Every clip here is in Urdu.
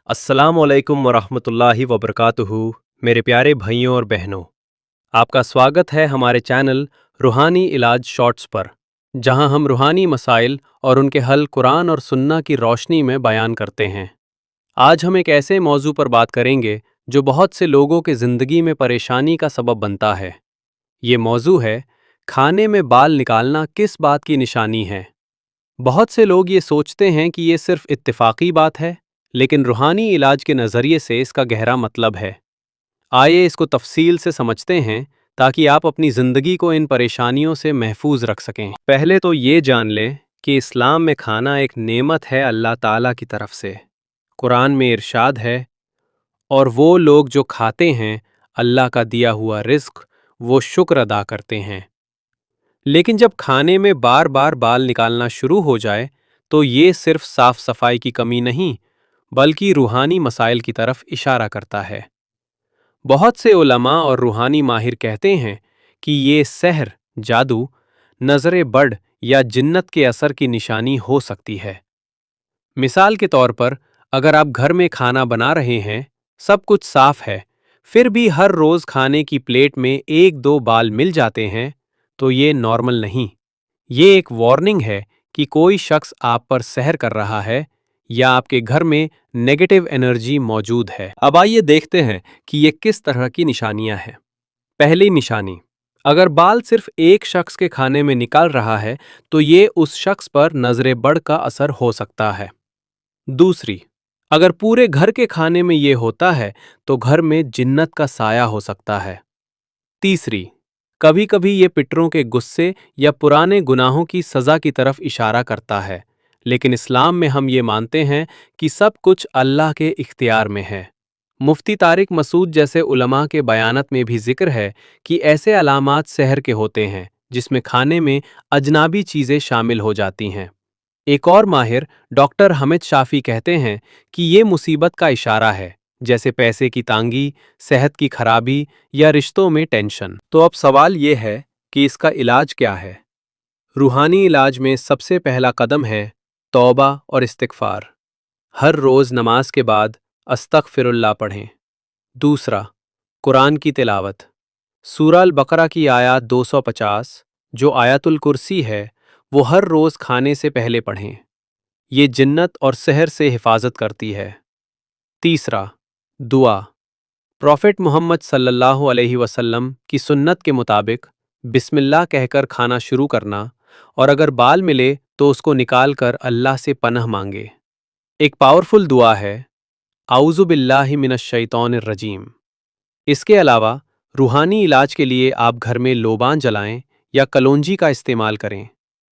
السلام علیکم ورحمۃ اللہ وبرکاتہ۔ میرے پیارے بھائیوں اور بہنوں، آپ کا سواگت ہے ہمارے چینل روحانی علاج شارٹس پر، جہاں ہم روحانی مسائل اور ان کے حل قرآن اور سنہ کی روشنی میں بیان کرتے ہیں۔ آج ہم ایک ایسے موضوع پر بات کریں گے جو بہت سے لوگوں کے زندگی میں پریشانی کا سبب بنتا ہے۔ یہ موضوع ہے کھانے میں بال نکالنا کس بات کی نشانی ہے۔ بہت سے لوگ یہ سوچتے ہیں کہ یہ صرف اتفاقی بات ہے، لیکن روحانی علاج کے نظریے سے اس کا گہرا مطلب ہے۔ آئیے اس کو تفصیل سے سمجھتے ہیں تاکہ آپ اپنی زندگی کو ان پریشانیوں سے محفوظ رکھ سکیں۔ پہلے تو یہ جان لیں کہ اسلام میں کھانا ایک نعمت ہے اللہ تعالیٰ کی طرف سے۔ قرآن میں ارشاد ہے، اور وہ لوگ جو کھاتے ہیں اللہ کا دیا ہوا رزق وہ شکر ادا کرتے ہیں۔ لیکن جب کھانے میں بار بار بال نکالنا شروع ہو جائے تو یہ صرف صاف صفائی کی کمی نہیں بلکہ روحانی مسائل کی طرف اشارہ کرتا ہے۔ بہت سے علماء اور روحانی ماہر کہتے ہیں کہ یہ سحر، جادو، نظر بڑھ یا جنت کے اثر کی نشانی ہو سکتی ہے۔ مثال کے طور پر، اگر آپ گھر میں کھانا بنا رہے ہیں، سب کچھ صاف ہے، پھر بھی ہر روز کھانے کی پلیٹ میں ایک دو بال مل جاتے ہیں، تو یہ نارمل نہیں۔ یہ ایک وارننگ ہے کہ کوئی شخص آپ پر سحر کر رہا ہے یا آپ کے گھر میں نیگیٹو انرجی موجود ہے۔ اب آئیے دیکھتے ہیں کہ یہ کس طرح کی نشانیاں ہیں۔ پہلی نشانی، اگر بال صرف ایک شخص کے کھانے میں نکال رہا ہے تو یہ اس شخص پر نظر بڑھ کا اثر ہو سکتا ہے۔ دوسری، اگر پورے گھر کے کھانے میں یہ ہوتا ہے تو گھر میں جنت کا سایہ ہو سکتا ہے۔ تیسری، کبھی کبھی یہ پٹروں کے غصے یا پرانے گناہوں کی سزا کی طرف اشارہ کرتا ہے، لیکن اسلام میں ہم یہ مانتے ہیں کہ سب کچھ اللہ کے اختیار میں ہے۔ مفتی طارق مسعود جیسے علماء کے بیانات میں بھی ذکر ہے کہ ایسے علامات سحر کے ہوتے ہیں جس میں کھانے میں اجنبی چیزیں شامل ہو جاتی ہیں۔ ایک اور ماہر ڈاکٹر حمید شافی کہتے ہیں کہ یہ مصیبت کا اشارہ ہے، جیسے پیسے کی تانگی، صحت کی خرابی یا رشتوں میں ٹینشن۔ تو اب سوال یہ ہے کہ اس کا علاج کیا ہے؟ روحانی علاج میں سب سے پہلا قدم ہے توبہ اور استغفار۔ ہر روز نماز کے بعد استغفر اللہ پڑھیں۔ دوسرا، قرآن کی تلاوت۔ سورہ البقرہ کی آیات 250 جو آیت الکرسی ہے وہ ہر روز کھانے سے پہلے پڑھیں۔ یہ جنت اور سحر سے حفاظت کرتی ہے۔ تیسرا، دعا۔ پروفٹ محمد صلی اللہ علیہ وسلم کی سنت کے مطابق بسم اللہ کہہ کر کھانا شروع کرنا، اور اگر بال ملے تو اس کو نکال کر اللہ سے پناہ مانگے۔ ایک پاورفل دعا ہے، اعوذ باللہ من الشیطان الرجیم۔ اس کے علاوہ روحانی علاج کے لیے آپ گھر میں لوبان جلائیں یا کلونجی کا استعمال کریں۔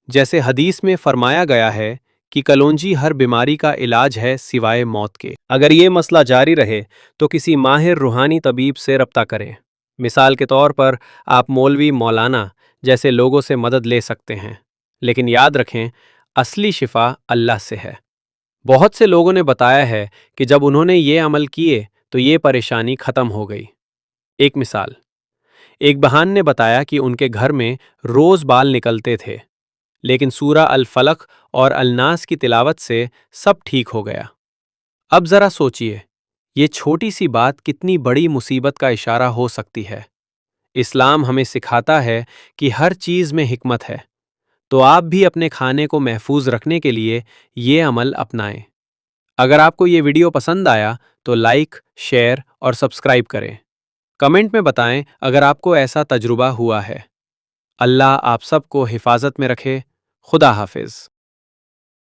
جیسے حدیث میں فرمایا گیا ہے کہ کلونجی ہر بیماری کا علاج ہے سوائے موت کے۔ اگر یہ مسئلہ جاری رہے تو کسی ماہر روحانی طبیب سے رابطہ کریں۔ مثال کے طور پر آپ مولوی، مولانا جیسے لوگوں سے مدد لے سکتے ہیں، لیکن یاد رکھیں اصلی شفا اللہ سے ہے۔ بہت سے لوگوں نے بتایا ہے کہ جب انہوں نے یہ عمل کیے تو یہ پریشانی ختم ہو گئی۔ ایک مثال، ایک بہن نے بتایا کہ ان کے گھر میں روز بال نکلتے تھے، لیکن سورہ الفلق اور الناس کی تلاوت سے سب ٹھیک ہو گیا۔ اب ذرا سوچئے، یہ چھوٹی سی بات کتنی بڑی مصیبت کا اشارہ ہو سکتی ہے۔ اسلام ہمیں سکھاتا ہے کہ ہر چیز میں حکمت ہے، تو آپ بھی اپنے کھانے کو محفوظ رکھنے کے لیے یہ عمل اپنائیں۔ اگر آپ کو یہ ویڈیو پسند آیا تو لائک، شیئر اور سبسکرائب کریں۔ کمنٹ میں بتائیں اگر آپ کو ایسا تجربہ ہوا ہے۔ اللہ آپ سب کو حفاظت میں رکھے۔ خدا حافظ۔